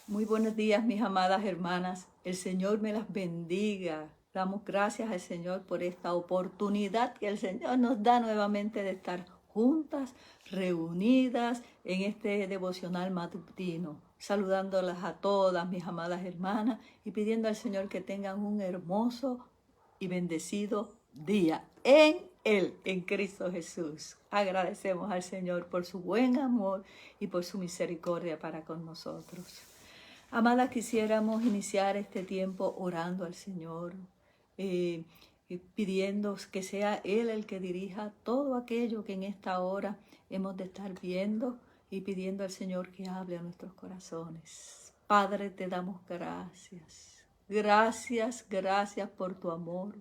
Muy buenos días, mis amadas hermanas. El Señor me las bendiga. Damos gracias al Señor por esta oportunidad que el Señor nos da nuevamente de estar juntas, reunidas en este devocional matutino. Saludándolas a todas, mis amadas hermanas, y pidiendo al Señor que tengan un hermoso y bendecido día en Él, en Cristo Jesús. Agradecemos al Señor por su buen amor y por su misericordia para con nosotros. Amadas, quisiéramos iniciar este tiempo orando al Señor, pidiendo que sea Él el que dirija todo aquello que en esta hora hemos de estar viendo y pidiendo al Señor que hable a nuestros corazones. Padre, te damos gracias. Gracias, gracias por tu amor.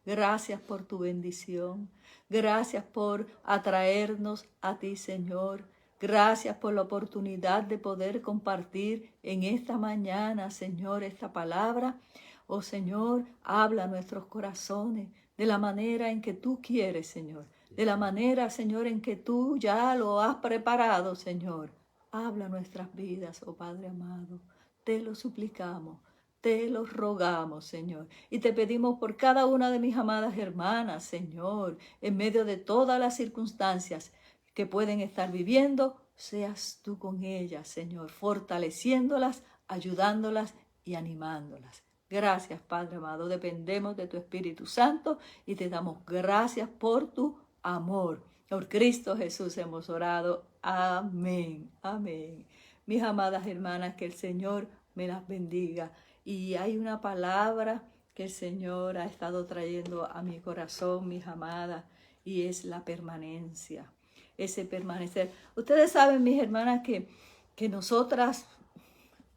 Gracias por tu bendición. Gracias por atraernos a ti, Señor. Gracias por la oportunidad de poder compartir en esta mañana, Señor, esta palabra. Oh Señor, habla a nuestros corazones de la manera en que tú quieres, Señor. De la manera, Señor, en que tú ya lo has preparado, Señor. Habla a nuestras vidas, oh Padre amado. Te lo suplicamos. Te lo rogamos, Señor, y te pedimos por cada una de mis amadas hermanas, Señor, en medio de todas las circunstancias que pueden estar viviendo, seas tú con ellas, Señor, fortaleciéndolas, ayudándolas y animándolas. Gracias, Padre amado, dependemos de tu Espíritu Santo y te damos gracias por tu amor. Por Cristo Jesús hemos orado. Amén, amén. Mis amadas hermanas, que el Señor me las bendiga. Y hay una palabra que el Señor ha estado trayendo a mi corazón, mis amadas, y es la permanencia, ese permanecer. Ustedes saben, mis hermanas, que nosotras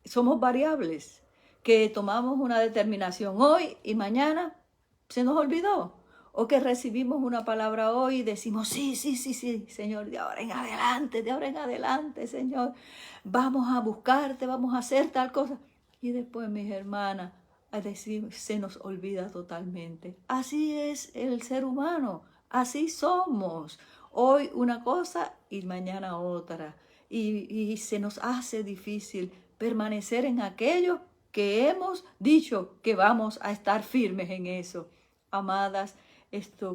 somos variables, que tomamos una determinación hoy y mañana se nos olvidó. O que recibimos una palabra hoy y decimos, sí, Señor, de ahora en adelante, Señor, vamos a buscarte, vamos a hacer tal cosa. Y después, mis hermanas, a decir, se nos olvida totalmente. Así es el ser humano, así somos. Hoy una cosa y mañana otra. Y se nos hace difícil permanecer en aquello que hemos dicho que vamos a estar firmes en eso. Amadas,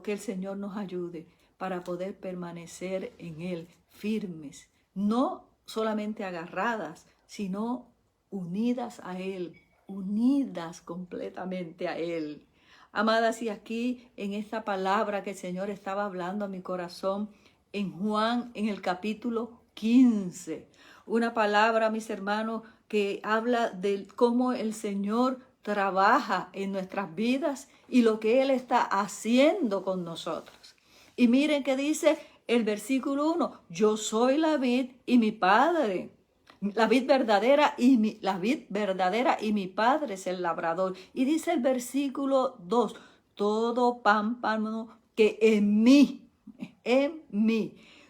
que el Señor nos ayude para poder permanecer en Él firmes, no solamente agarradas, sino unidas a Él, unidas completamente a Él. Amadas, y aquí en esta palabra que el Señor estaba hablando a mi corazón, en Juan, en el capítulo 15, una palabra, mis hermanos, que habla de cómo el Señor trabaja en nuestras vidas y lo que Él está haciendo con nosotros. Y miren que dice el versículo 1, yo soy la vid y mi Padre, la vid verdadera y mi Padre es el labrador. Y dice el versículo 2, todo pámpano que en mí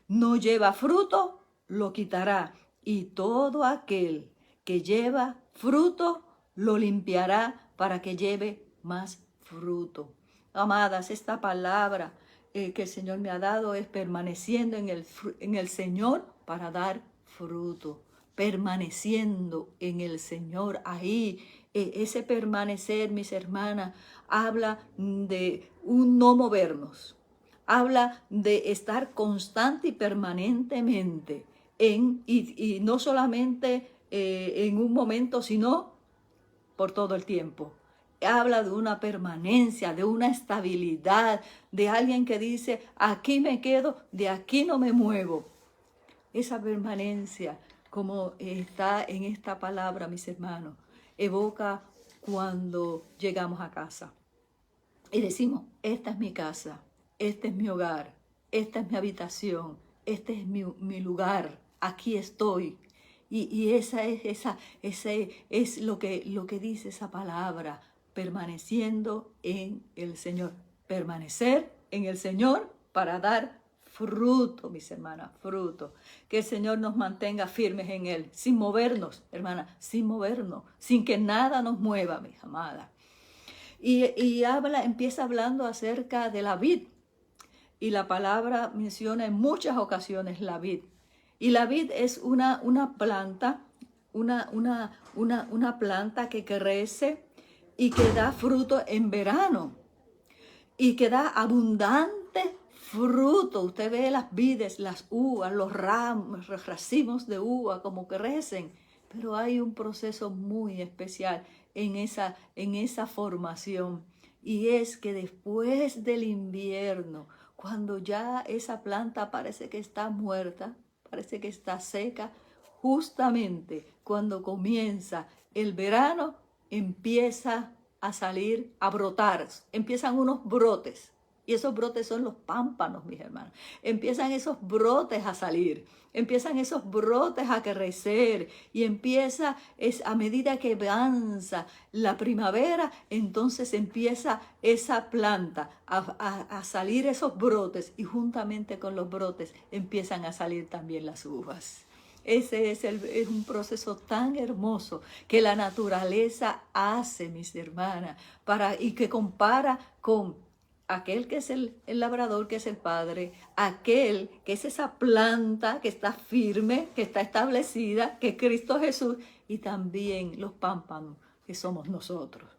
no lleva fruto, lo quitará. Y todo aquel que lleva fruto, lo limpiará para que lleve más fruto. Amadas, esta palabra que el Señor me ha dado es permaneciendo en el Señor para dar fruto. Permaneciendo en el Señor. Ahí, ese permanecer, mis hermanas, habla de un no movernos. Habla de estar constante y permanentemente y no solamente en un momento, sino por todo el tiempo. Habla de una permanencia, de una estabilidad, de alguien que dice, aquí me quedo, de aquí no me muevo. Esa permanencia, como está en esta palabra, mis hermanos, evoca cuando llegamos a casa y decimos, esta es mi casa, este es mi hogar, esta es mi habitación, este es mi lugar, aquí estoy. Y ese es lo que dice esa palabra, permaneciendo en el Señor. Permanecer en el Señor para dar fruto, mis hermanas, fruto. Que el Señor nos mantenga firmes en Él, sin movernos, hermanas, sin movernos, sin que nada nos mueva, mis amadas. Y empieza hablando acerca de la vid. Y la palabra menciona en muchas ocasiones la vid. Y la vid es una planta, una planta que crece y que da fruto en verano y que da abundante fruto. Usted ve las vides, las uvas, los racimos de uva como crecen, pero hay un proceso muy especial en esa formación, y es que después del invierno, cuando ya esa planta parece que está muerta, parece que está seca, justamente cuando comienza el verano, empieza a salir, a brotar, empiezan unos brotes. Y esos brotes son los pámpanos, mis hermanos. Empiezan esos brotes a salir, empiezan esos brotes a crecer, y empieza, a medida que avanza la primavera, entonces empieza esa planta a salir esos brotes, y juntamente con los brotes empiezan a salir también las uvas. Ese es un proceso tan hermoso que la naturaleza hace, mis hermanas, y que compara con aquel que es el labrador, que es el Padre, aquel que es esa planta que está firme, que está establecida, que es Cristo Jesús, y también los pámpanos, que somos nosotros.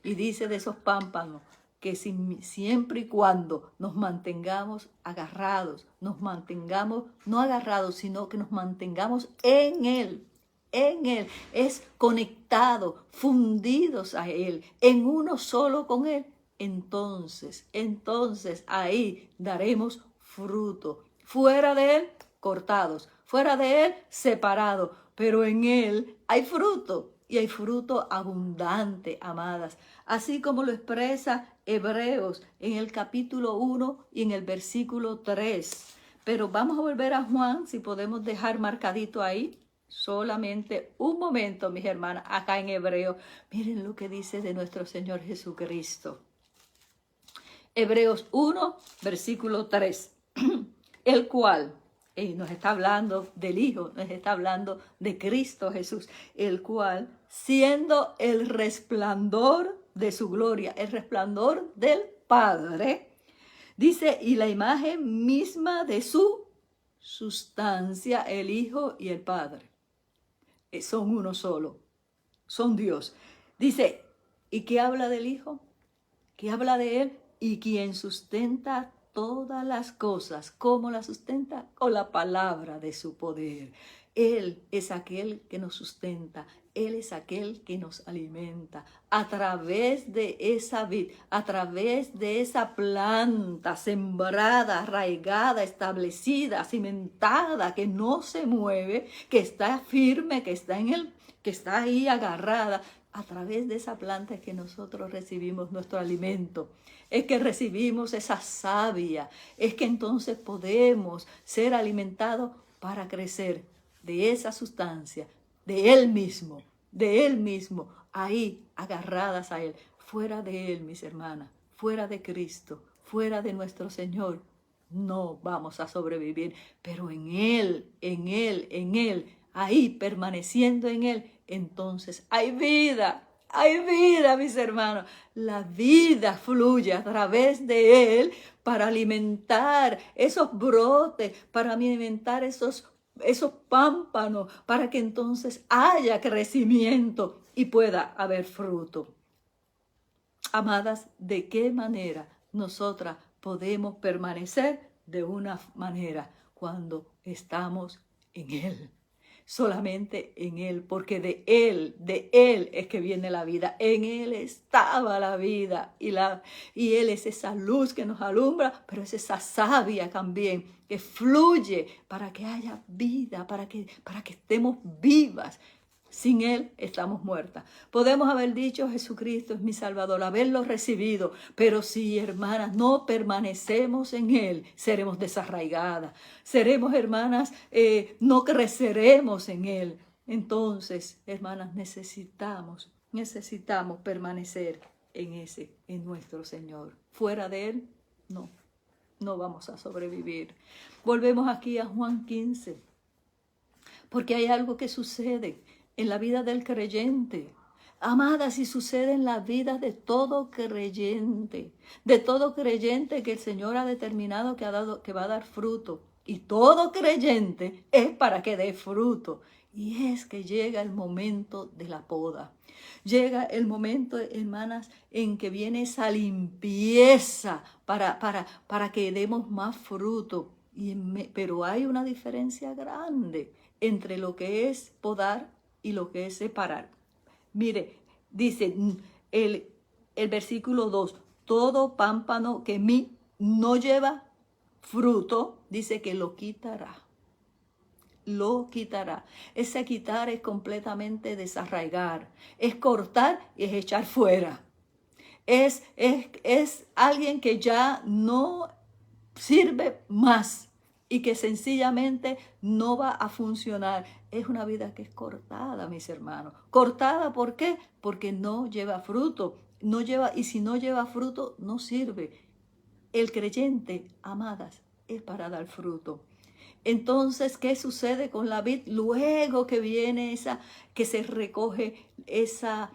Y dice de esos pámpanos que siempre y cuando nos mantengamos agarrados, nos mantengamos no agarrados, sino que nos mantengamos en Él, es conectado, fundidos a Él, en uno solo con Él. Entonces ahí daremos fruto. Fuera de Él, cortados. Fuera de Él, separados. Pero en Él hay fruto. Y hay fruto abundante, amadas. Así como lo expresa Hebreos en el capítulo 1 y en el versículo 3. Pero vamos a volver a Juan, si podemos dejar marcadito ahí. Solamente un momento, mis hermanas, acá en Hebreos. Miren lo que dice de nuestro Señor Jesucristo. Hebreos 1, versículo 3, el cual, nos está hablando del Hijo, nos está hablando de Cristo Jesús, el cual, siendo el resplandor de su gloria, el resplandor del Padre, dice, y la imagen misma de su sustancia, el Hijo y el Padre, son uno solo, son Dios. Dice, ¿y qué habla del Hijo? ¿Qué habla de Él? Y quien sustenta todas las cosas. ¿Cómo las sustenta? Con la palabra de su poder. Él es aquel que nos sustenta. Él es aquel que nos alimenta. A través de esa vid, a través de esa planta sembrada, arraigada, establecida, cimentada, que no se mueve, que está firme, que está que está ahí agarrada. A través de esa planta es que nosotros recibimos nuestro alimento, es que recibimos esa savia, es que entonces podemos ser alimentados para crecer de esa sustancia, de Él mismo, ahí agarradas a Él. Fuera de Él, mis hermanas, fuera de Cristo, fuera de nuestro Señor, no vamos a sobrevivir, pero en Él, ahí permaneciendo en Él, entonces hay vida, mis hermanos. La vida fluye a través de Él para alimentar esos brotes, para alimentar esos pámpanos, para que entonces haya crecimiento y pueda haber fruto. Amadas, ¿de qué manera nosotras podemos permanecer? De una manera, cuando estamos en Él. Solamente en Él, porque de Él es que viene la vida. En Él estaba la vida, y Él es esa luz que nos alumbra, pero es esa savia también que fluye para que haya vida, para que estemos vivas. Sin Él estamos muertas. Podemos haber dicho, Jesucristo es mi Salvador, haberlo recibido, pero si, hermanas, no permanecemos en Él, seremos desarraigadas. Seremos, hermanas, no creceremos en Él. Entonces, hermanas, necesitamos permanecer en nuestro Señor. Fuera de Él, no vamos a sobrevivir. Volvemos aquí a Juan 15, porque hay algo que sucede en la vida del creyente. Amadas, y sucede en la vida de todo creyente que el Señor ha determinado que va a dar fruto. Y todo creyente es para que dé fruto. Y es que llega el momento de la poda. Llega el momento, hermanas, en que viene esa limpieza para que demos más fruto. Pero hay una diferencia grande entre lo que es podar y lo que es separar. Mire, dice el versículo 2, todo pámpano que no lleva fruto, dice que lo quitará. Lo quitará. Ese quitar es completamente desarraigar, es cortar y es echar fuera. Es alguien que ya no sirve más y que sencillamente no va a funcionar. Es una vida que es cortada, mis hermanos. Cortada, ¿por qué? Porque no lleva fruto. Y si no lleva fruto, no sirve. El creyente, amadas, es para dar fruto. Entonces, ¿qué sucede con la vid? Luego que viene que se recoge esa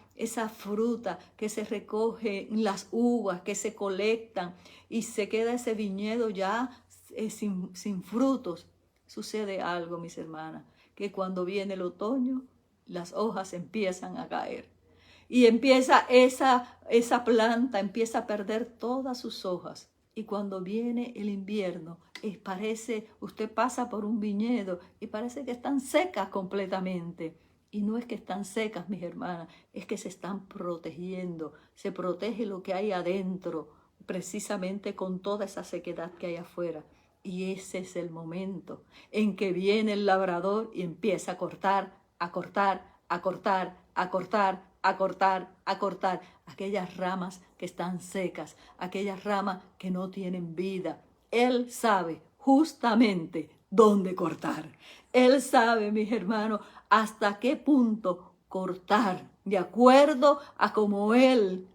fruta, que se recogen las uvas, que se colectan y se queda ese viñedo ya sin frutos. Sucede algo, mis hermanas, que cuando viene el otoño, las hojas empiezan a caer. Y empieza esa planta, empieza a perder todas sus hojas. Y cuando viene el invierno, usted pasa por un viñedo y parece que están secas completamente. Y no es que están secas, mis hermanas, es que se están protegiendo. Se protege lo que hay adentro, precisamente con toda esa sequedad que hay afuera. Y ese es el momento en que viene el labrador y empieza a cortar, a cortar, a cortar, a cortar, a cortar, a cortar aquellas ramas que están secas, aquellas ramas que no tienen vida. Él sabe justamente dónde cortar. Él sabe, mis hermanos, hasta qué punto cortar, de acuerdo a como él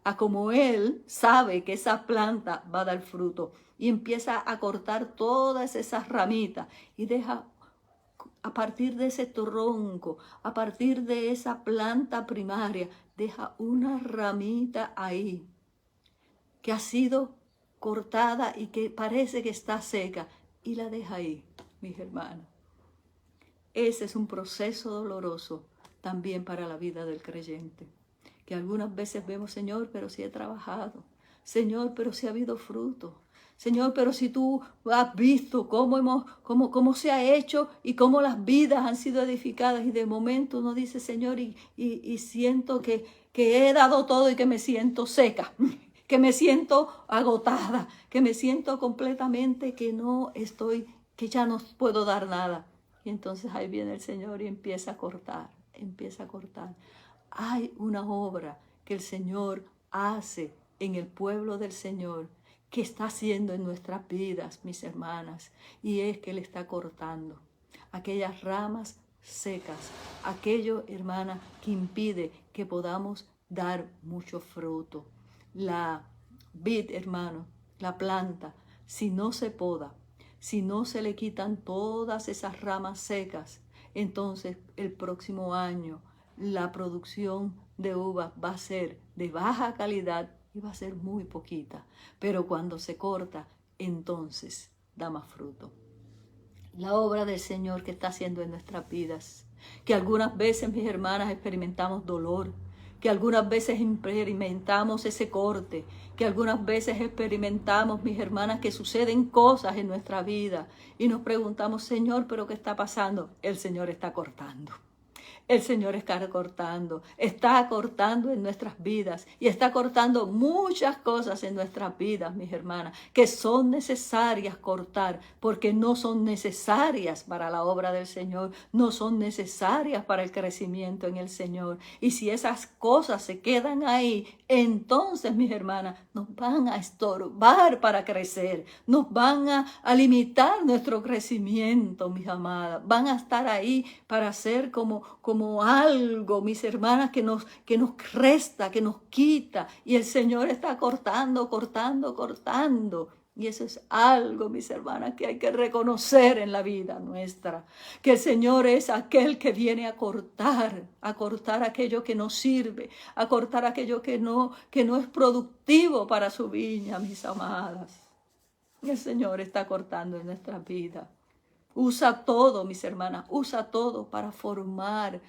sabe que esa planta va a dar fruto. Y empieza a cortar todas esas ramitas y deja a partir de ese tronco, a partir de esa planta primaria, deja una ramita ahí que ha sido cortada y que parece que está seca y la deja ahí, mis hermanos. Ese es un proceso doloroso también para la vida del creyente, que algunas veces vemos, Señor, pero si he trabajado, Señor, pero si ha habido fruto, Señor, pero si tú has visto cómo se ha hecho y cómo las vidas han sido edificadas, y de momento uno dice, Señor, y siento que he dado todo y que me siento seca, que me siento agotada, que me siento completamente que que ya no puedo dar nada. Y entonces ahí viene el Señor y empieza a cortar, empieza a cortar. Hay una obra que el Señor hace en el pueblo del Señor, que está haciendo en nuestras vidas, mis hermanas, y es que Él está cortando aquellas ramas secas, aquello, hermana, que impide que podamos dar mucho fruto. La vid, hermano, la planta, si no se poda, si no se le quitan todas esas ramas secas, entonces el próximo año la producción de uvas va a ser de baja calidad y va a ser muy poquita. Pero cuando se corta, entonces da más fruto. La obra del Señor que está haciendo en nuestras vidas, que algunas veces, mis hermanas, experimentamos dolor, que algunas veces experimentamos ese corte, que algunas veces experimentamos, mis hermanas, que suceden cosas en nuestra vida y nos preguntamos, Señor, ¿pero qué está pasando? El Señor está cortando. El Señor está cortando en nuestras vidas y está cortando muchas cosas en nuestras vidas, mis hermanas, que son necesarias cortar, porque no son necesarias para la obra del Señor, no son necesarias para el crecimiento en el Señor. Y si esas cosas se quedan ahí, entonces, mis hermanas, nos van a estorbar para crecer, nos van a limitar nuestro crecimiento, mis amadas, van a estar ahí para ser como algo, mis hermanas, que nos resta, que nos quita, y el Señor está cortando, cortando, cortando. Y eso es algo, mis hermanas, que hay que reconocer en la vida nuestra, que el Señor es aquel que viene a cortar aquello que no sirve, a cortar aquello que no es productivo para su viña, mis amadas. Y el Señor está cortando en nuestra vida. Usa todo, mis hermanas, usa todo para formar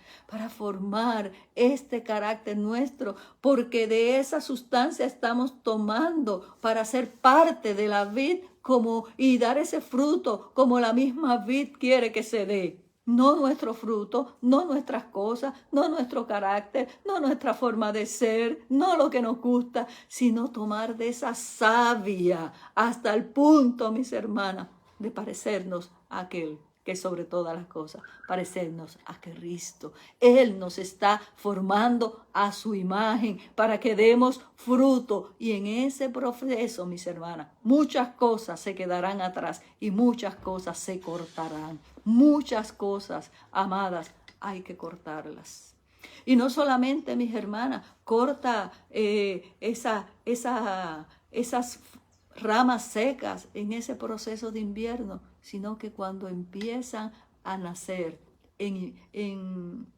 este carácter nuestro, porque de esa sustancia estamos tomando para ser parte de la vid y dar ese fruto como la misma vid quiere que se dé. No nuestro fruto, no nuestras cosas, no nuestro carácter, no nuestra forma de ser, no lo que nos gusta, sino tomar de esa savia hasta el punto, mis hermanas, de parecernos a aquel que sobre todas las cosas, parecernos a Cristo. Él nos está formando a su imagen para que demos fruto. Y en ese proceso, mis hermanas, muchas cosas se quedarán atrás y muchas cosas se cortarán. Muchas cosas, amadas, hay que cortarlas. Y no solamente, mis hermanas, corta esas ramas secas en ese proceso de invierno, sino que cuando empiezan a nacer en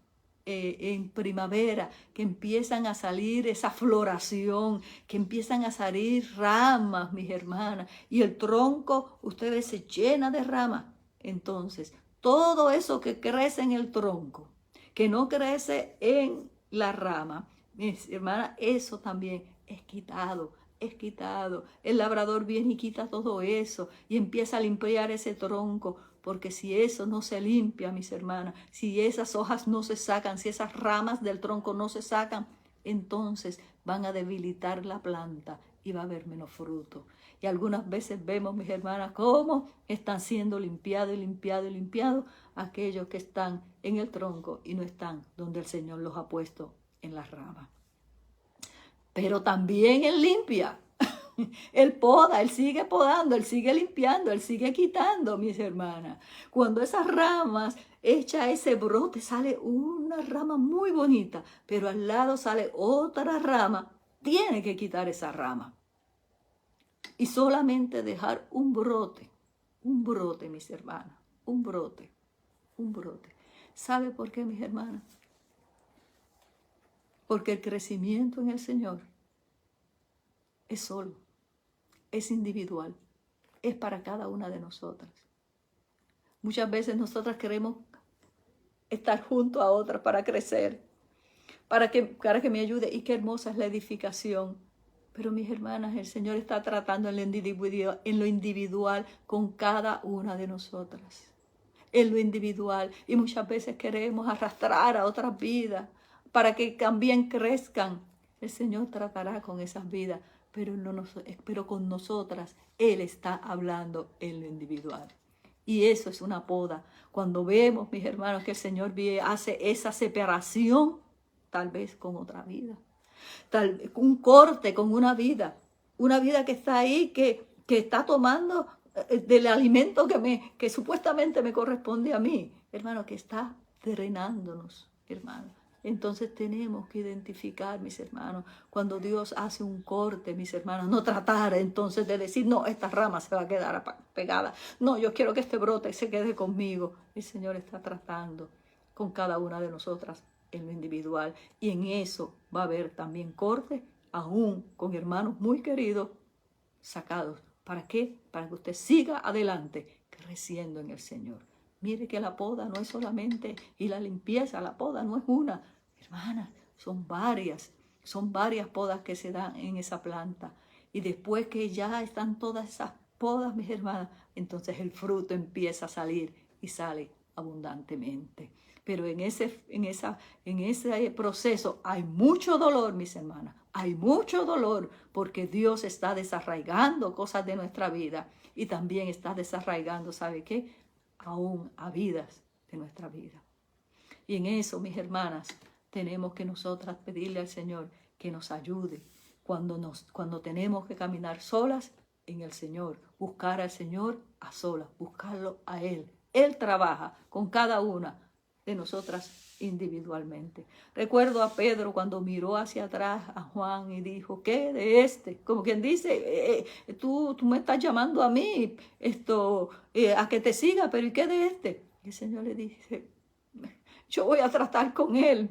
primavera, que empiezan a salir esa floración, que empiezan a salir ramas, mis hermanas, y el tronco, ustedes se llena de ramas. Entonces, todo eso que crece en el tronco, que no crece en la rama, mis hermanas, eso también es quitado. El labrador viene y quita todo eso y empieza a limpiar ese tronco, porque si eso no se limpia, mis hermanas, si esas hojas no se sacan, si esas ramas del tronco no se sacan, entonces van a debilitar la planta y va a haber menos fruto. Y algunas veces vemos, mis hermanas, cómo están siendo limpiados aquellos que están en el tronco y no están donde el Señor los ha puesto en las ramas. Pero también Él limpia, Él poda, Él sigue podando, Él sigue limpiando, Él sigue quitando, mis hermanas. Cuando esas ramas echa ese brote, sale una rama muy bonita, pero al lado sale otra rama, tiene que quitar esa rama. Y solamente dejar un brote, mis hermanas, un brote. ¿Sabe por qué, mis hermanas? Porque el crecimiento en el Señor es solo, es individual, es para cada una de nosotras. Muchas veces nosotras queremos estar junto a otras para crecer, para que me ayude. Y qué hermosa es la edificación. Pero mis hermanas, el Señor está tratando en lo individual con cada una de nosotras. En lo individual. Y muchas veces queremos arrastrar a otras vidas para que también crezcan. El Señor tratará con esas vidas, pero con nosotras Él está hablando en lo individual. Y eso es una poda. Cuando vemos, mis hermanos, que el Señor hace esa separación, tal vez con otra vida, un corte con una vida que está ahí, que está tomando del alimento que supuestamente me corresponde a mí, hermano, que está drenándonos, hermano. Entonces tenemos que identificar, mis hermanos, cuando Dios hace un corte, mis hermanos, no tratar entonces de decir, no, esta rama se va a quedar pegada. No, yo quiero que este brote se quede conmigo. El Señor está tratando con cada una de nosotras en lo individual. Y en eso va a haber también corte, aún con hermanos muy queridos, sacados. ¿Para qué? Para que usted siga adelante, creciendo en el Señor. Mire que la poda no es solamente, y la limpieza, la poda no es una. Hermanas, son varias podas que se dan en esa planta. Y después que ya están todas esas podas, mis hermanas, entonces el fruto empieza a salir y sale abundantemente. Pero en ese proceso hay mucho dolor, mis hermanas. Hay mucho dolor porque Dios está desarraigando cosas de nuestra vida y también está desarraigando, ¿sabe qué? Aún a vidas de nuestra vida. Y en eso, mis hermanas, tenemos que nosotras pedirle al Señor que nos ayude cuando tenemos que caminar solas en el Señor, buscar al Señor a solas, buscarlo a Él. Él trabaja con cada una de nosotras individualmente. Recuerdo a Pedro cuando miró hacia atrás a Juan y dijo, ¿qué de este? Como quien dice, tú me estás llamando a mí a que te siga, pero ¿y qué de este? Y el Señor le dice, yo voy a tratar con él,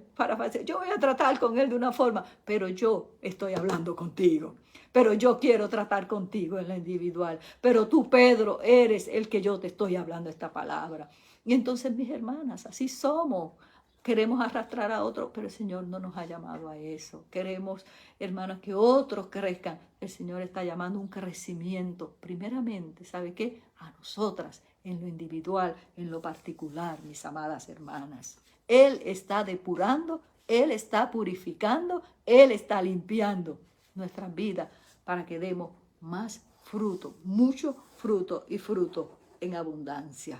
yo voy a tratar con él de una forma, pero yo estoy hablando contigo. Pero yo quiero tratar contigo en lo individual. Pero tú, Pedro, eres el que yo te estoy hablando esta palabra. Y entonces, mis hermanas, así somos. Queremos arrastrar a otros, pero el Señor no nos ha llamado a eso. Queremos, hermanas, que otros crezcan. El Señor está llamando un crecimiento, primeramente, ¿sabe qué? A nosotras, en lo individual, en lo particular, mis amadas hermanas. Él está depurando, Él está purificando, Él está limpiando nuestras vidas para que demos más fruto, mucho fruto y fruto en abundancia.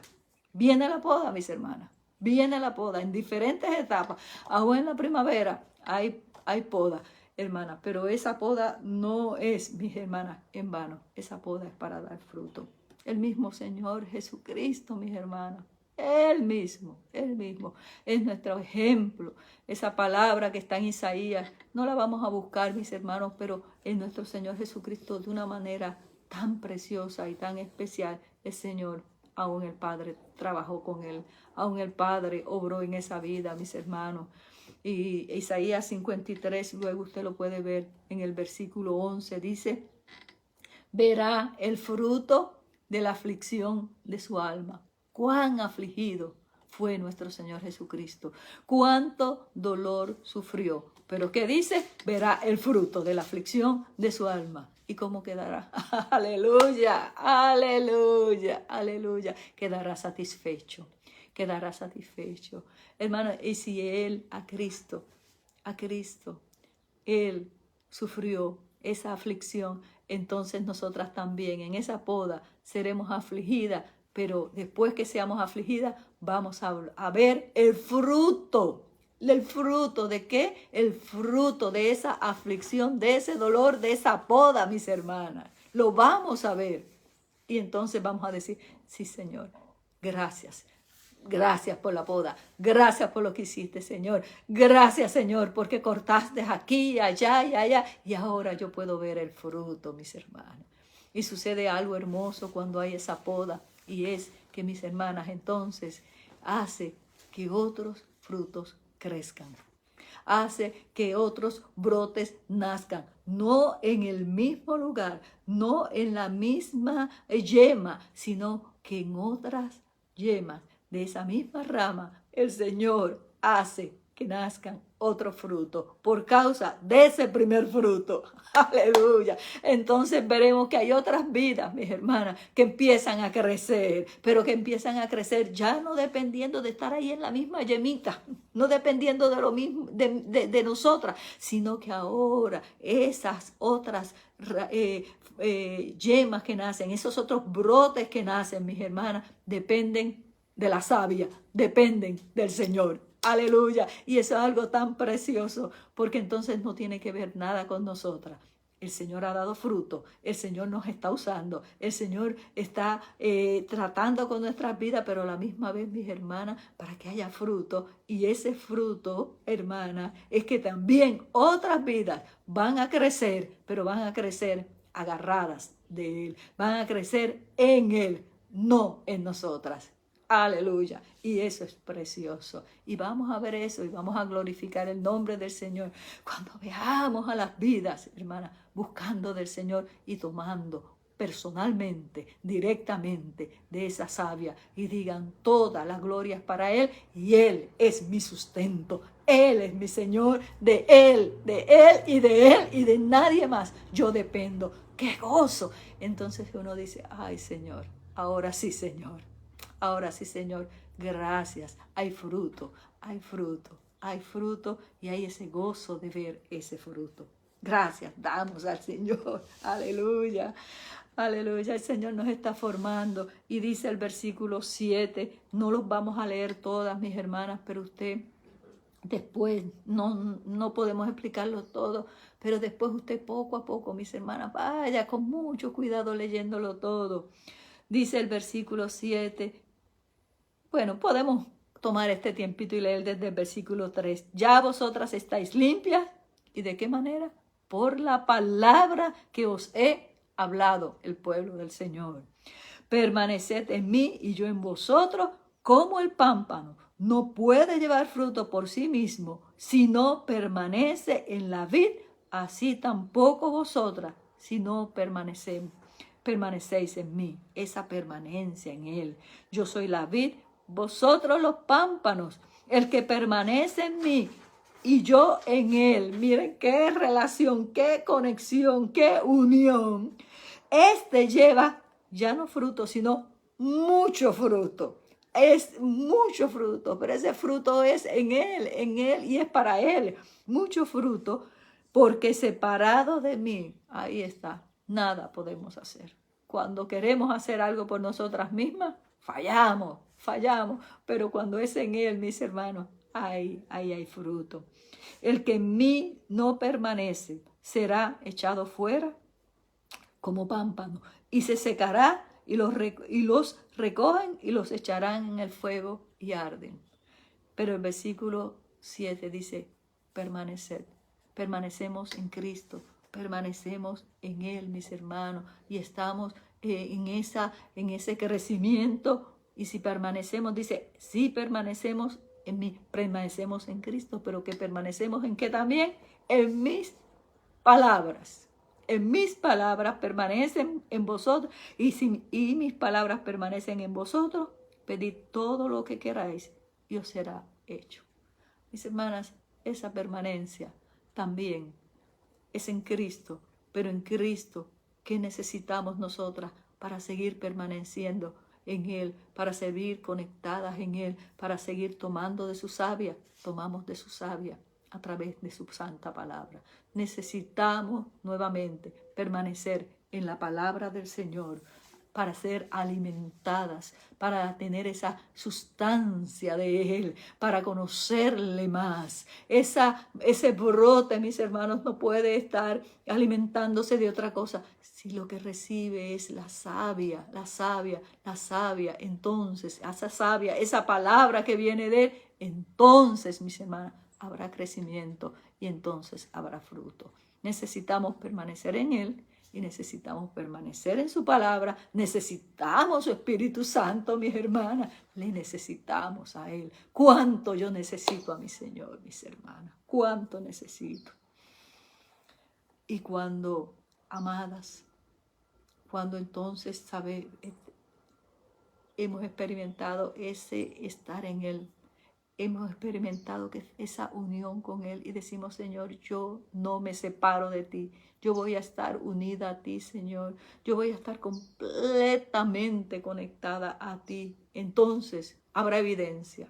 Viene la poda, mis hermanas. Viene la poda en diferentes etapas. Aún en la primavera hay poda, hermanas. Pero esa poda no es, mis hermanas, en vano. Esa poda es para dar fruto. El mismo Señor Jesucristo, mis hermanas. Él mismo es nuestro ejemplo. Esa palabra que está en Isaías, no la vamos a buscar, mis hermanos, pero en nuestro Señor Jesucristo de una manera tan preciosa y tan especial, el Señor, aún el Padre trabajó con él, aún el Padre obró en esa vida, mis hermanos. Y Isaías 53, luego usted lo puede ver en el versículo 11, dice, verá el fruto de la aflicción de su alma. Cuán afligido fue nuestro Señor Jesucristo, cuánto dolor sufrió. Pero ¿qué dice? Verá el fruto de la aflicción de su alma. ¿Y cómo quedará? Aleluya, aleluya, aleluya. Quedará satisfecho, quedará satisfecho. Hermano, y si Él, a Cristo, Él sufrió esa aflicción, entonces nosotras también en esa poda seremos afligidas, pero después que seamos afligidas vamos a ver el fruto. ¿El fruto de qué? El fruto de esa aflicción, de ese dolor, de esa poda, mis hermanas. Lo vamos a ver. Y entonces vamos a decir, sí, Señor, gracias. Gracias por la poda. Gracias por lo que hiciste, Señor. Gracias, Señor, porque cortaste aquí, allá y allá. Y ahora yo puedo ver el fruto, mis hermanas. Y sucede algo hermoso cuando hay esa poda. Y es que mis hermanas entonces hace que otros frutos crezcan. Hace que otros brotes nazcan. No en el mismo lugar, no en la misma yema, sino que en otras yemas de esa misma rama, el Señor hace que nazcan otro fruto por causa de ese primer fruto. Aleluya. Entonces veremos que hay otras vidas, mis hermanas, que empiezan a crecer, pero que empiezan a crecer ya no dependiendo de estar ahí en la misma yemita, no dependiendo de lo mismo de nosotras, sino que ahora esas otras yemas que nacen, esos otros brotes que nacen, mis hermanas, dependen de la savia, dependen del Señor. Aleluya. Y eso es algo tan precioso, porque entonces no tiene que ver nada con nosotras. El Señor ha dado fruto, el Señor nos está usando, el Señor está tratando con nuestras vidas, pero a la misma vez, mis hermanas, para que haya fruto. Y ese fruto, hermana, es que también otras vidas van a crecer, pero van a crecer agarradas de Él, van a crecer en Él, no en nosotras. Aleluya. Y eso es precioso. Y vamos a ver eso y vamos a glorificar el nombre del Señor cuando veamos a las vidas, hermanas, buscando del Señor y tomando personalmente, directamente de esa savia y digan todas las glorias para Él y Él es mi sustento. Él es mi Señor, de Él y de Él y de nadie más. Yo dependo. ¡Qué gozo! Entonces uno dice, ay Señor, ahora sí Señor. Ahora sí, Señor, gracias. Hay fruto, hay fruto, hay fruto y hay ese gozo de ver ese fruto. Gracias, damos al Señor. Aleluya, aleluya. El Señor nos está formando y dice el versículo 7, no los vamos a leer todas, mis hermanas, pero usted después, no podemos explicarlo todo, pero después usted poco a poco, mis hermanas, vaya con mucho cuidado leyéndolo todo. Dice el versículo 7, bueno, podemos tomar este tiempito y leer desde el versículo 3. Ya vosotras estáis limpias. ¿Y de qué manera? Por la palabra que os he hablado, el pueblo del Señor. Permaneced en mí y yo en vosotros como el pámpano no puede llevar fruto por sí mismo si no permanece en la vid, así tampoco vosotras si no permanecéis en mí. Esa permanencia en Él. Yo soy la vid, vosotros los pámpanos. El que permanece en mí y yo en Él. Miren qué relación, qué conexión, qué unión. Este lleva ya no fruto, sino mucho fruto. Es mucho fruto, pero ese fruto es en Él y es para Él. Mucho fruto, porque separado de mí, ahí está, nada podemos hacer. Cuando queremos hacer algo por nosotras mismas, fallamos, pero cuando es en Él, mis hermanos, ahí hay fruto. El que en mí no permanece será echado fuera como pámpano y se secará y los recogen y los echarán en el fuego y arden. Pero el versículo 7 dice, permaneced. Permanecemos en Cristo, permanecemos en Él, mis hermanos, y estamos en ese crecimiento. Y si permanecemos, dice, si permanecemos en mí, permanecemos en Cristo, pero que permanecemos en qué también, en mis palabras. En mis palabras permanecen en vosotros, y mis palabras permanecen en vosotros, pedid todo lo que queráis y os será hecho. Mis hermanas, esa permanencia también es en Cristo, pero en Cristo, ¿qué necesitamos nosotras para seguir permaneciendo en Él, para seguir conectadas en Él, para seguir tomando de su savia? Tomamos de su savia a través de su santa palabra. Necesitamos nuevamente permanecer en la palabra del Señor para ser alimentadas, para tener esa sustancia de Él, para conocerle más. Ese brote, mis hermanos, no puede estar alimentándose de otra cosa. Si lo que recibe es la savia, entonces, esa savia, esa palabra que viene de Él, entonces, mis hermanas, habrá crecimiento y entonces habrá fruto. Necesitamos permanecer en Él y necesitamos permanecer en su palabra. Necesitamos su Espíritu Santo, mis hermanas. Le necesitamos a Él. ¿Cuánto yo necesito a mi Señor, mis hermanas? ¿Cuánto necesito? Y cuando, amadas, cuando entonces hemos experimentado ese estar en Él, hemos experimentado esa unión con Él y decimos, Señor, yo no me separo de ti. Yo voy a estar unida a ti, Señor. Yo voy a estar completamente conectada a ti. Entonces habrá evidencia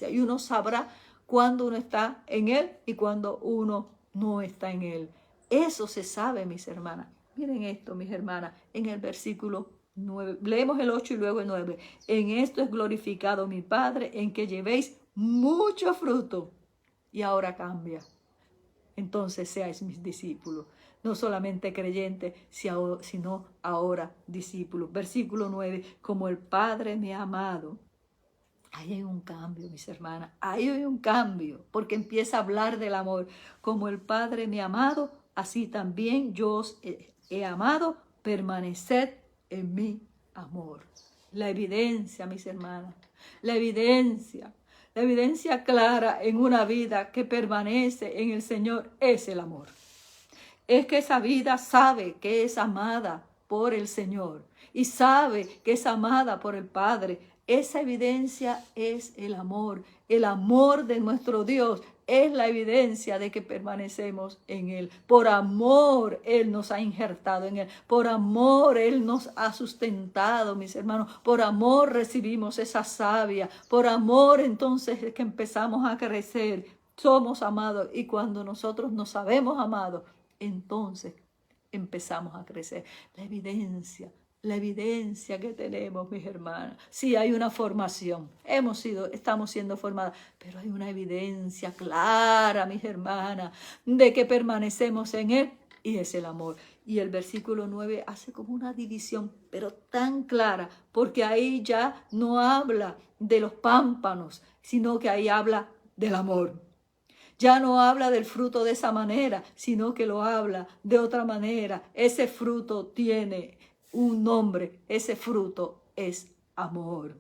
y uno sabrá cuándo uno está en Él y cuándo uno no está en Él. Eso se sabe, mis hermanas. Miren esto, mis hermanas, en el versículo 9. Leemos el 8 y luego el 9. En esto es glorificado mi Padre, en que llevéis mucho fruto. Y ahora cambia. Entonces seáis mis discípulos. No solamente creyentes, sino ahora discípulos. Versículo 9. Como el Padre me ha amado. Ahí hay un cambio, mis hermanas. Ahí hay un cambio. Porque empieza a hablar del amor. Como el Padre me ha amado, así también yo os he amado. Permaneced en mi amor. La evidencia, mis hermanas, la evidencia clara en una vida que permanece en el Señor es el amor. Es que esa vida sabe que es amada por el Señor y sabe que es amada por el Padre. Esa evidencia es el amor de nuestro Dios. Es la evidencia de que permanecemos en Él. Por amor, Él nos ha injertado en Él. Por amor, Él nos ha sustentado, mis hermanos. Por amor recibimos esa savia. Por amor, entonces, es que empezamos a crecer. Somos amados. Y cuando nosotros nos sabemos amados, entonces empezamos a crecer. La evidencia que tenemos, mis hermanas. Sí, hay una formación. Estamos siendo formadas, pero hay una evidencia clara, mis hermanas, de que permanecemos en Él y es el amor. Y el versículo 9 hace como una división, pero tan clara, porque ahí ya no habla de los pámpanos, sino que ahí habla del amor. Ya no habla del fruto de esa manera, sino que lo habla de otra manera. Ese fruto tiene un nombre, ese fruto es amor.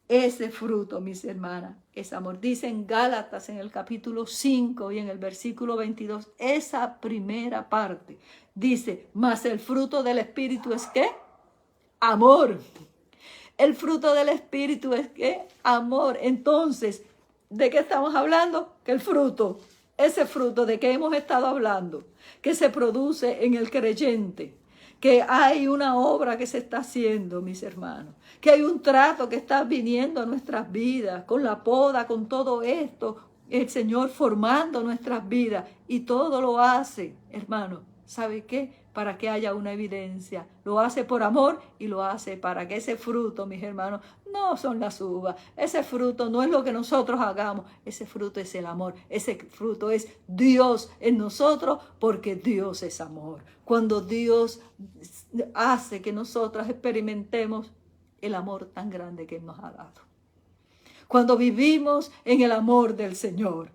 Ese fruto, mis hermanas, es amor. Dice en Gálatas, en el capítulo 5 y en el versículo 22, esa primera parte, dice, mas el fruto del Espíritu es ¿qué? Amor. El fruto del Espíritu es ¿qué? Amor. Entonces, ¿de qué estamos hablando? Que el fruto, ese fruto de que hemos estado hablando, que se produce en el creyente, que hay una obra que se está haciendo, mis hermanos, que hay un trato que está viniendo a nuestras vidas, con la poda, con todo esto, el Señor formando nuestras vidas, y todo lo hace, hermano, ¿sabe qué? Para que haya una evidencia. Lo hace por amor y lo hace para que ese fruto, mis hermanos, no son las uvas. Ese fruto no es lo que nosotros hagamos. Ese fruto es el amor. Ese fruto es Dios en nosotros, porque Dios es amor. Cuando Dios hace que nosotros experimentemos el amor tan grande que Él nos ha dado. Cuando vivimos en el amor del Señor.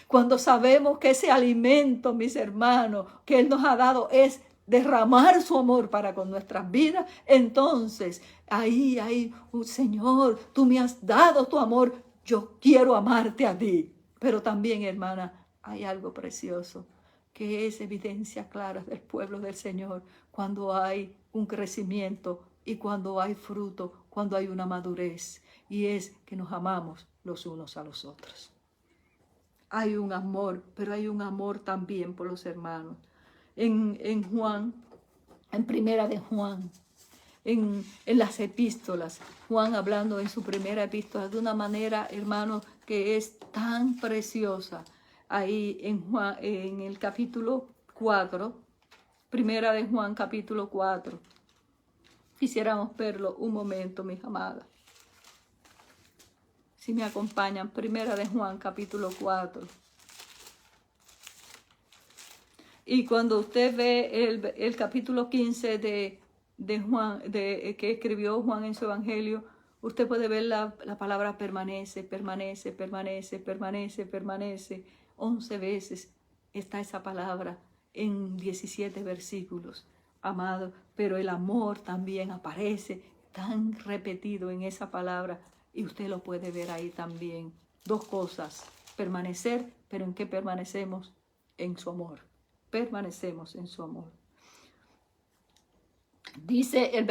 Cuando sabemos que ese alimento, mis hermanos, que Él nos ha dado es derramar su amor para con nuestras vidas, entonces ahí hay un Señor, tú me has dado tu amor, yo quiero amarte a ti. Pero también, hermana, hay algo precioso, que es evidencia clara del pueblo del Señor, cuando hay un crecimiento y cuando hay fruto, cuando hay una madurez, y es que nos amamos los unos a los otros. Hay un amor, pero hay un amor también por los hermanos. En Juan, en primera de Juan, en las epístolas, Juan hablando en su primera epístola de una manera, hermano, que es tan preciosa. Ahí en Juan, en el capítulo 4, primera de Juan, capítulo 4. Quisiéramos verlo un momento, mis amadas. Si me acompañan, primera de Juan, capítulo 4. Y cuando usted ve el capítulo 15 de Juan, que escribió Juan en su evangelio, usted puede ver la palabra permanece, permanece, permanece, permanece, permanece. 11 veces está esa palabra en 17 versículos, amado. Pero el amor también aparece tan repetido en esa palabra y usted lo puede ver ahí también. Dos cosas, permanecer, pero ¿en qué permanecemos? En su amor. Permanecemos en su amor. Dice el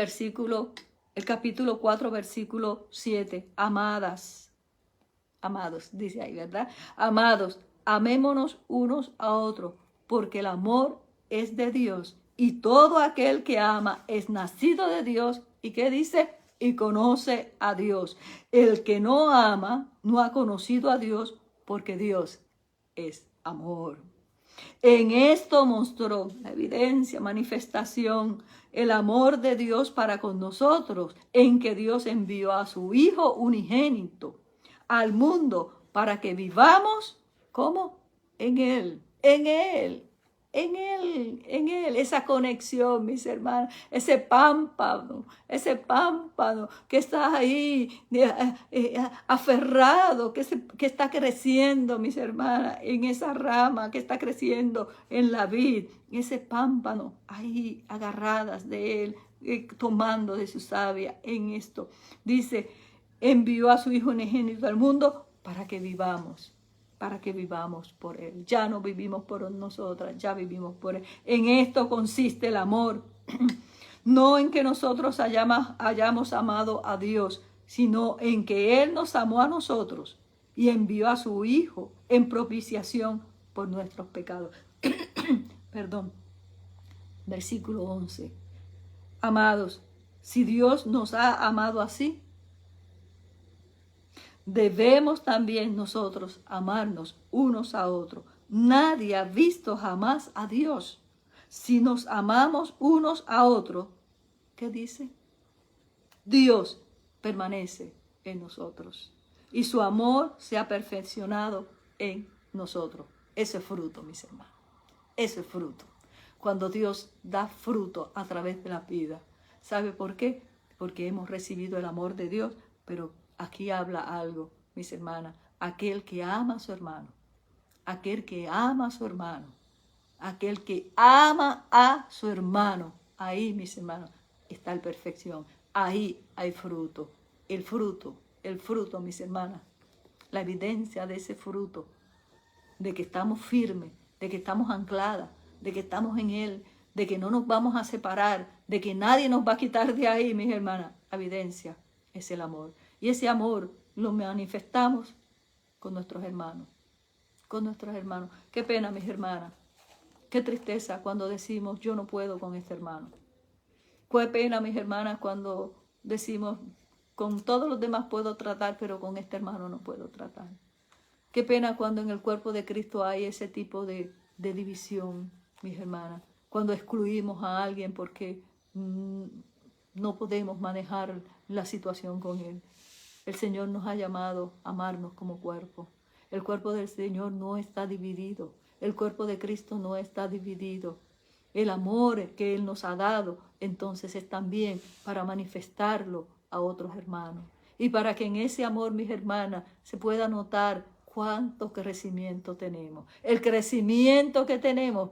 capítulo 4, versículo 7, amados, dice ahí, ¿verdad? Amados, amémonos unos a otros, porque el amor es de Dios, y todo aquel que ama es nacido de Dios, ¿y qué dice? Y conoce a Dios. El que no ama no ha conocido a Dios, porque Dios es amor. En esto mostró la evidencia, manifestación, el amor de Dios para con nosotros, en que Dios envió a su Hijo unigénito al mundo para que vivamos, ¿cómo? En Él, en Él, en Él, en Él. Esa conexión, mis hermanos, ese pámpano que está ahí aferrado, que está creciendo, mis hermanas, en esa rama que está creciendo en la vid, ese pámpano ahí agarradas de Él, tomando de su savia en esto. Dice, envió a su Hijo unigénito al mundo para que vivamos por Él. Ya no vivimos por nosotras, ya vivimos por Él. En esto consiste el amor. No en que nosotros hayamos amado a Dios, sino en que Él nos amó a nosotros y envió a su Hijo en propiciación por nuestros pecados. Perdón. Versículo 11. Amados, si Dios nos ha amado así, debemos también nosotros amarnos unos a otros. Nadie ha visto jamás a Dios. Si nos amamos unos a otros, ¿qué dice? Dios permanece en nosotros y su amor se ha perfeccionado en nosotros. Ese fruto, mis hermanos, ese fruto. Cuando Dios da fruto a través de la vida. ¿Sabe por qué? Porque hemos recibido el amor de Dios, pero aquí habla algo, mis hermanas. Aquel que ama a su hermano, aquel que ama a su hermano, aquel que ama a su hermano, ahí, mis hermanos, está la perfección. Ahí hay fruto. El fruto el fruto, mis hermanas, la evidencia de ese fruto, de que estamos firmes, de que estamos ancladas, de que estamos en Él, de que no nos vamos a separar, de que nadie nos va a quitar de ahí, mis hermanas. La evidencia es el amor. Y ese amor lo manifestamos con nuestros hermanos. Con nuestros hermanos. Qué pena, mis hermanas. Qué tristeza cuando decimos, yo no puedo con este hermano. Qué pena, mis hermanas, cuando decimos, con todos los demás puedo tratar, pero con este hermano no puedo tratar. Qué pena cuando en el cuerpo de Cristo hay ese tipo de división, mis hermanas. Cuando excluimos a alguien porque no podemos manejar la situación con él. El Señor nos ha llamado a amarnos como cuerpo. El cuerpo del Señor no está dividido. El cuerpo de Cristo no está dividido. El amor que Él nos ha dado, entonces es también para manifestarlo a otros hermanos. Y para que en ese amor, mis hermanas, se pueda notar cuánto crecimiento tenemos. El crecimiento que tenemos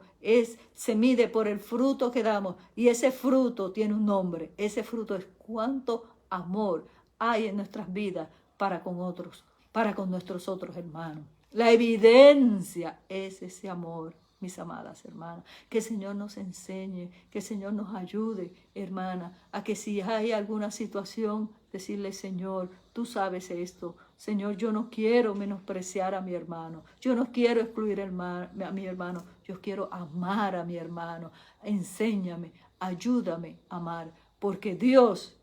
se mide por el fruto que damos. Y ese fruto tiene un nombre. Ese fruto es cuánto amor hay en nuestras vidas para con otros, para con nuestros otros hermanos. La evidencia es ese amor, mis amadas hermanas. Que el Señor nos enseñe, que el Señor nos ayude, hermana, a que si hay alguna situación, decirle, Señor, tú sabes esto. Señor, yo no quiero menospreciar a mi hermano. Yo no quiero excluir a mi hermano. Yo quiero amar a mi hermano. Enséñame, ayúdame a amar. Porque Dios,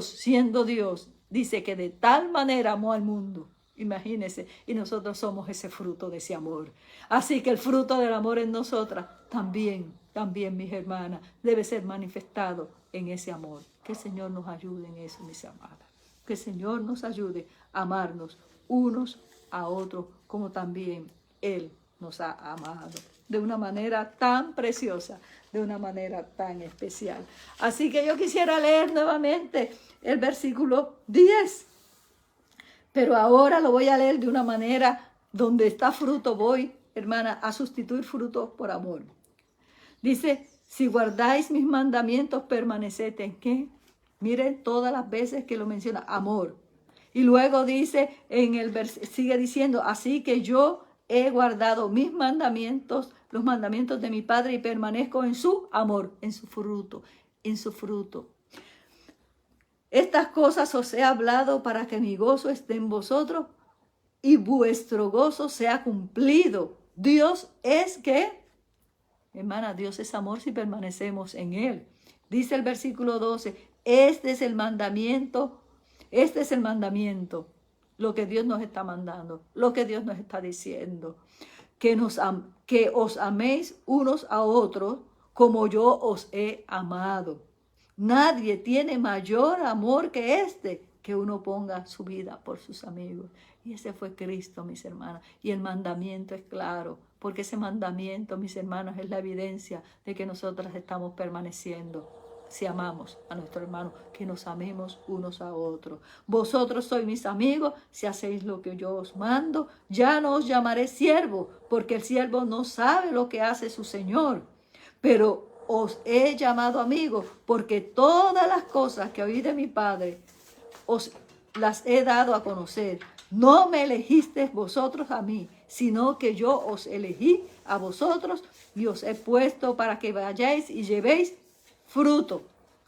siendo Dios, dice que de tal manera amó al mundo. Imagínense, y nosotros somos ese fruto de ese amor. Así que el fruto del amor en nosotras también, mis hermanas, debe ser manifestado en ese amor. Que el Señor nos ayude en eso, mis amadas. Que el Señor nos ayude a amarnos unos a otros, como también Él nos ha amado. De una manera tan preciosa, de una manera tan especial. Así que yo quisiera leer nuevamente el versículo 10. Pero ahora lo voy a leer de una manera donde está fruto. Voy, hermana, a sustituir fruto por amor. Dice, si guardáis mis mandamientos, permaneced en ¿qué? Miren todas las veces que lo menciona, amor. Y luego dice, sigue diciendo, así que yo he guardado mis mandamientos, los mandamientos de mi Padre, y permanezco en su amor, en su fruto, en su fruto. Estas cosas os he hablado para que mi gozo esté en vosotros y vuestro gozo sea cumplido. Dios es ¿qué? Hermana, Dios es amor si permanecemos en Él. Dice el versículo 12, este es el mandamiento, lo que Dios nos está mandando, lo que Dios nos está diciendo, que os améis unos a otros como yo os he amado. Nadie tiene mayor amor que que uno ponga su vida por sus amigos. Y ese fue Cristo, mis hermanas. Y el mandamiento es claro, porque ese mandamiento, mis hermanos, es la evidencia de que nosotras estamos permaneciendo. Si amamos a nuestro hermano, que nos amemos unos a otros. Vosotros sois mis amigos, si hacéis lo que yo os mando. Ya no os llamaré siervo, porque el siervo no sabe lo que hace su Señor. Pero os he llamado amigos, porque todas las cosas que oí de mi Padre os las he dado a conocer. No me elegisteis vosotros a mí, sino que yo os elegí a vosotros y os he puesto para que vayáis y llevéis fruto.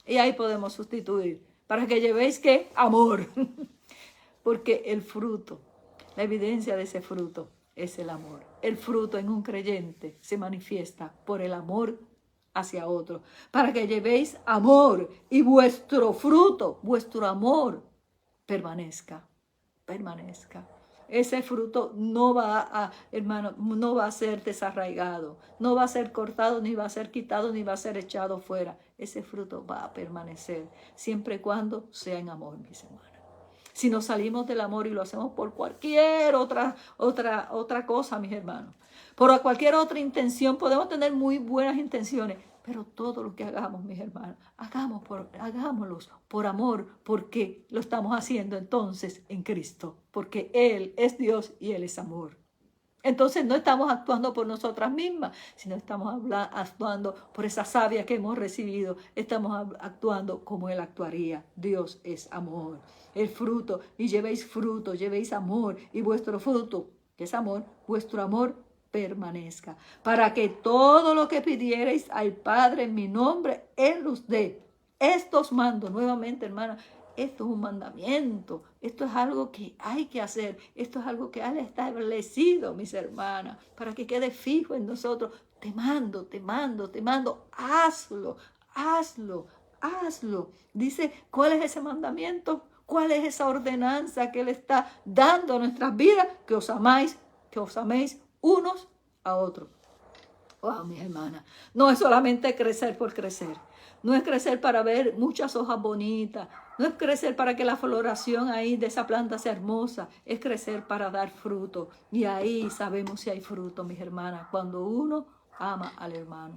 Y ahí podemos sustituir, para que llevéis ¿qué? Amor. Porque el fruto, la evidencia de ese fruto es el amor. El fruto en un creyente se manifiesta por el amor hacia otro, para que llevéis amor y vuestro fruto, vuestro amor, permanezca. Ese fruto no va a ser desarraigado, no va a ser cortado, ni va a ser quitado, ni va a ser echado fuera. Ese fruto va a permanecer, siempre y cuando sea en amor, mis hermanas. Si nos salimos del amor y lo hacemos por cualquier otra cosa, mis hermanos, por cualquier otra intención, podemos tener muy buenas intenciones, pero todo lo que hagamos, mis hermanos, hagámoslos por amor, porque lo estamos haciendo entonces en Cristo, porque Él es Dios y Él es amor. Entonces no estamos actuando por nosotras mismas, sino estamos actuando por esa savia que hemos recibido. Estamos actuando como Él actuaría. Dios es amor. El fruto, y llevéis amor, y vuestro fruto, que es amor, vuestro amor permanezca. Para que todo lo que pidierais al Padre en mi nombre, Él os dé. Estos mando, nuevamente, hermana, esto es un mandamiento, esto es algo que hay que hacer, esto es algo que Él ha establecido, mis hermanas, para que quede fijo en nosotros. Te mando, te mando, te mando, hazlo, hazlo, hazlo. Dice, ¿cuál es ese mandamiento? ¿Cuál es esa ordenanza que Él está dando a nuestras vidas? Que os améis unos a otros. Wow, mis hermanas, no es solamente crecer por crecer. No es crecer para ver muchas hojas bonitas. No es crecer para que la floración ahí de esa planta sea hermosa. Es crecer para dar fruto. Y ahí sabemos si hay fruto, mis hermanas. Cuando uno ama al hermano.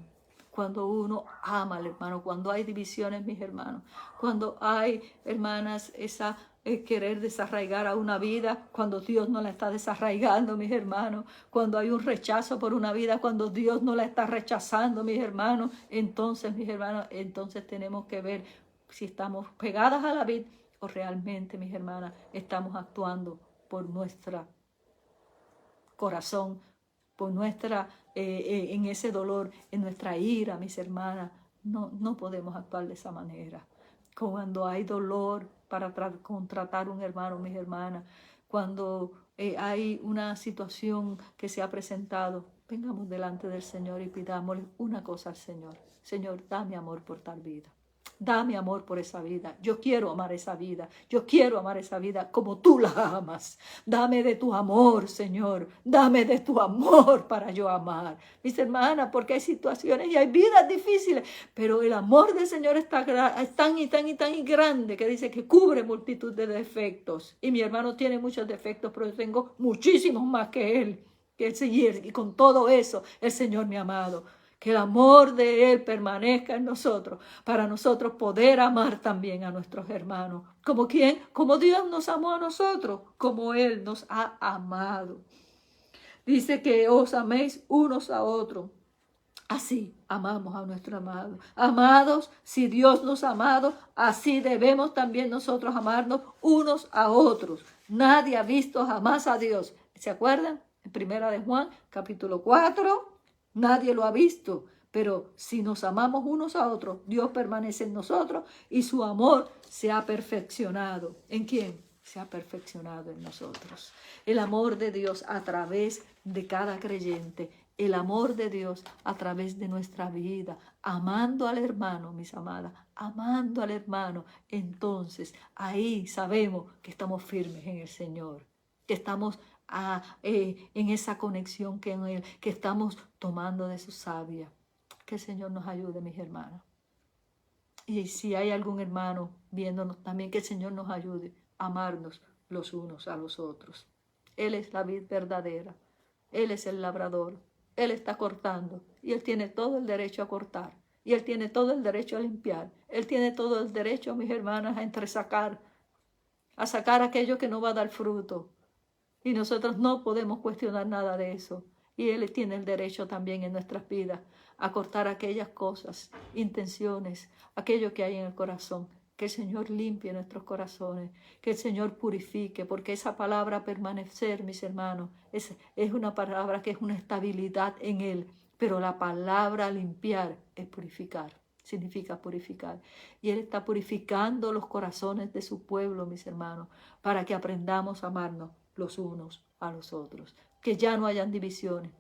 Cuando uno ama al hermano. Cuando hay divisiones, mis hermanos. Cuando hay, hermanas, esa querer desarraigar a una vida cuando Dios no la está desarraigando, mis hermanos. Cuando hay un rechazo por una vida cuando Dios no la está rechazando, mis hermanos. Entonces, mis hermanos, entonces tenemos que ver si estamos pegadas a la vid o realmente, mis hermanas, estamos actuando por nuestro corazón, por nuestra, en ese dolor, en nuestra ira, mis hermanas. No podemos actuar de esa manera. Cuando hay dolor para contratar un hermano, mis hermanas, cuando hay una situación que se ha presentado, vengamos delante del Señor y pidámosle una cosa al Señor. Señor, dame amor por tal vida. Dame amor por esa vida. Yo quiero amar esa vida. Yo quiero amar esa vida como tú la amas. Dame de tu amor, Señor. Dame de tu amor para yo amar. Mis hermanas, porque hay situaciones y hay vidas difíciles, pero el amor del Señor es tan y tan y tan grande que dice que cubre multitud de defectos. Y mi hermano tiene muchos defectos, pero yo tengo muchísimos más que él. Y con todo eso, el Señor me ha amado. Que el amor de Él permanezca en nosotros, para nosotros poder amar también a nuestros hermanos. ¿Como quién? Como Dios nos amó a nosotros, como Él nos ha amado. Dice que os améis unos a otros. Así amamos a nuestro amado. Amados, si Dios nos ha amado, así debemos también nosotros amarnos unos a otros. Nadie ha visto jamás a Dios. ¿Se acuerdan? En 1 Juan, capítulo 4. Nadie lo ha visto, pero si nos amamos unos a otros, Dios permanece en nosotros y su amor se ha perfeccionado. ¿En quién? Se ha perfeccionado en nosotros. El amor de Dios a través de cada creyente, el amor de Dios a través de nuestra vida, amando al hermano, mis amadas, amando al hermano. Entonces, ahí sabemos que estamos firmes en el Señor, que estamos en esa conexión que estamos tomando de su savia. Que el Señor nos ayude, mis hermanos. Y si hay algún hermano viéndonos también, que el Señor nos ayude a amarnos los unos a los otros. Él es la vid verdadera. Él es el labrador. Él está cortando y Él tiene todo el derecho a cortar. Y Él tiene todo el derecho a limpiar. Él tiene todo el derecho, mis hermanas, a entresacar, a sacar aquello que no va a dar fruto. Y nosotros no podemos cuestionar nada de eso. Y Él tiene el derecho también en nuestras vidas a cortar aquellas cosas, intenciones, aquello que hay en el corazón. Que el Señor limpie nuestros corazones, que el Señor purifique, porque esa palabra permanecer, mis hermanos, es una palabra que es una estabilidad en Él. Pero la palabra limpiar es purificar. Significa purificar. Y Él está purificando los corazones de su pueblo, mis hermanos, para que aprendamos a amarnos los unos a los otros, que ya no hayan divisiones.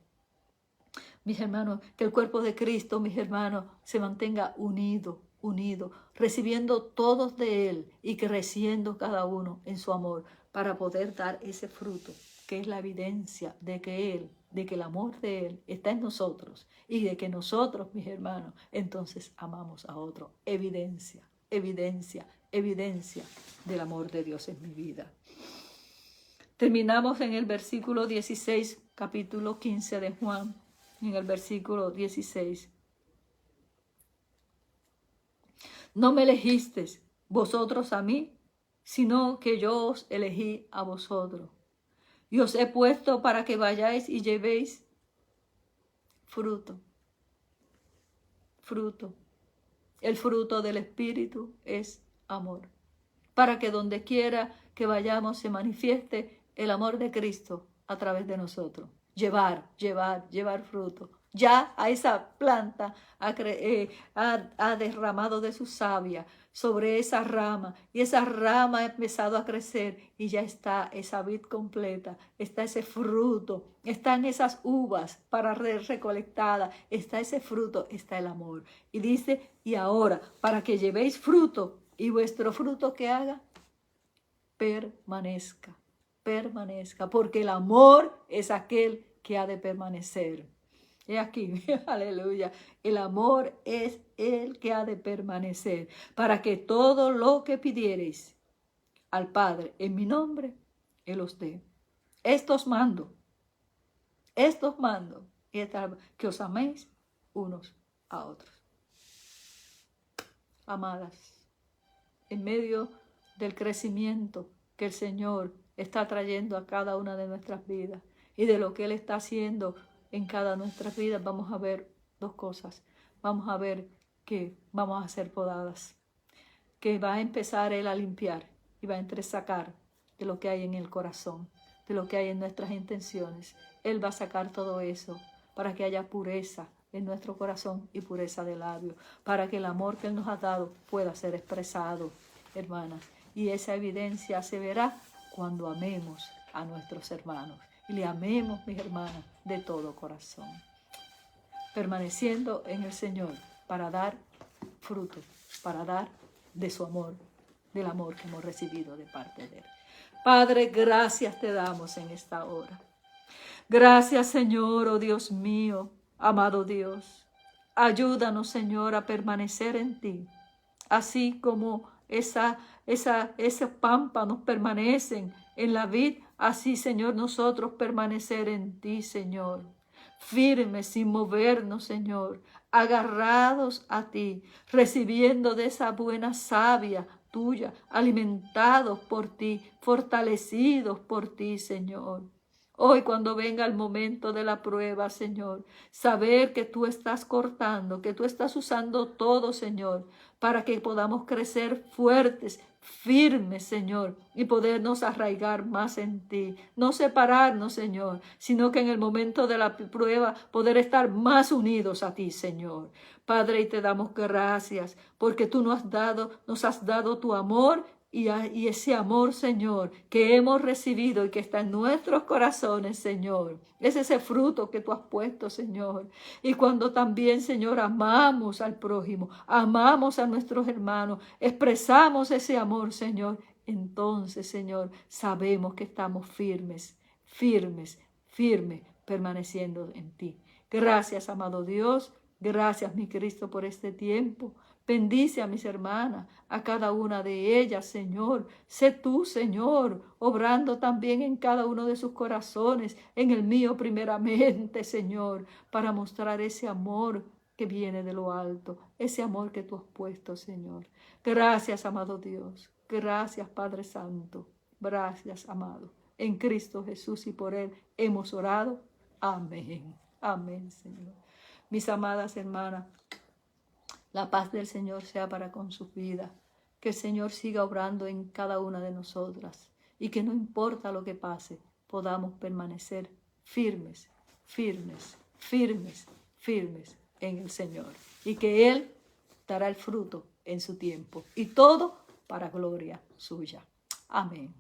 Mis hermanos, que el cuerpo de Cristo, mis hermanos, se mantenga unido, recibiendo todos de Él y creciendo cada uno en su amor para poder dar ese fruto, que es la evidencia de que el amor de Él está en nosotros y de que nosotros, mis hermanos, entonces amamos a otro. Evidencia del amor de Dios en mi vida. Terminamos en el versículo 16, capítulo 15 de Juan, en el versículo 16. No me elegisteis vosotros a mí, sino que yo os elegí a vosotros, y os he puesto para que vayáis y llevéis fruto. Fruto. El fruto del Espíritu es amor. Para que donde quiera que vayamos se manifieste el amor de Cristo a través de nosotros. Llevar fruto. Ya a esa planta ha derramado de su savia sobre esa rama, y esa rama ha empezado a crecer y ya está esa vid completa, está ese fruto, están esas uvas para recolectadas, está ese fruto, está el amor. Y dice, y ahora, para que llevéis fruto, y vuestro fruto que haga, permanezca, porque el amor es aquel que ha de permanecer. He aquí, aleluya, el amor es el que ha de permanecer, para que todo lo que pidiereis al Padre en mi nombre, Él os dé. Estos mando, que os améis unos a otros. Amadas, en medio del crecimiento que el Señor está trayendo a cada una de nuestras vidas y de lo que Él está haciendo en cada nuestras vidas, vamos a ver dos cosas. Vamos a ver que vamos a ser podadas, que va a empezar Él a limpiar y va a entresacar de lo que hay en el corazón, de lo que hay en nuestras intenciones. Él va a sacar todo eso para que haya pureza en nuestro corazón y pureza de labio, para que el amor que Él nos ha dado pueda ser expresado, hermanas. Y esa evidencia se verá cuando amemos a nuestros hermanos. Y le amemos, mis hermanas, de todo corazón. Permaneciendo en el Señor para dar fruto, para dar de su amor, del amor que hemos recibido de parte de Él. Padre, gracias te damos en esta hora. Gracias, Señor, oh Dios mío, amado Dios. Ayúdanos, Señor, a permanecer en ti, así como esos pámpanos permanecen en la vid, así, Señor, nosotros permanecer en ti, Señor. Firmes, sin movernos, Señor, agarrados a ti, recibiendo de esa buena savia tuya, alimentados por ti, fortalecidos por ti, Señor. Hoy, cuando venga el momento de la prueba, Señor, saber que tú estás cortando, que tú estás usando todo, Señor, para que podamos crecer fuertes, firmes, Señor, y podernos arraigar más en ti. No separarnos, Señor, sino que en el momento de la prueba poder estar más unidos a ti, Señor. Padre, y te damos gracias porque tú nos has dado tu amor. Y ese amor, Señor, que hemos recibido y que está en nuestros corazones, Señor, es ese fruto que tú has puesto, Señor. Y cuando también, Señor, amamos al prójimo, amamos a nuestros hermanos, expresamos ese amor, Señor, entonces, Señor, sabemos que estamos firmes, permaneciendo en ti. Gracias, amado Dios. Gracias, mi Cristo, por este tiempo. Bendice a mis hermanas, a cada una de ellas, Señor. Sé tú, Señor, obrando también en cada uno de sus corazones, en el mío primeramente, Señor, para mostrar ese amor que viene de lo alto, ese amor que tú has puesto, Señor. Gracias, amado Dios. Gracias, Padre Santo. Gracias, amado. En Cristo Jesús y por Él hemos orado. Amén. Amén, Señor. Mis amadas hermanas, la paz del Señor sea para con sus vidas. Que el Señor siga obrando en cada una de nosotras. Y que no importa lo que pase, podamos permanecer firmes en el Señor. Y que Él dará el fruto en su tiempo. Y todo para gloria suya. Amén.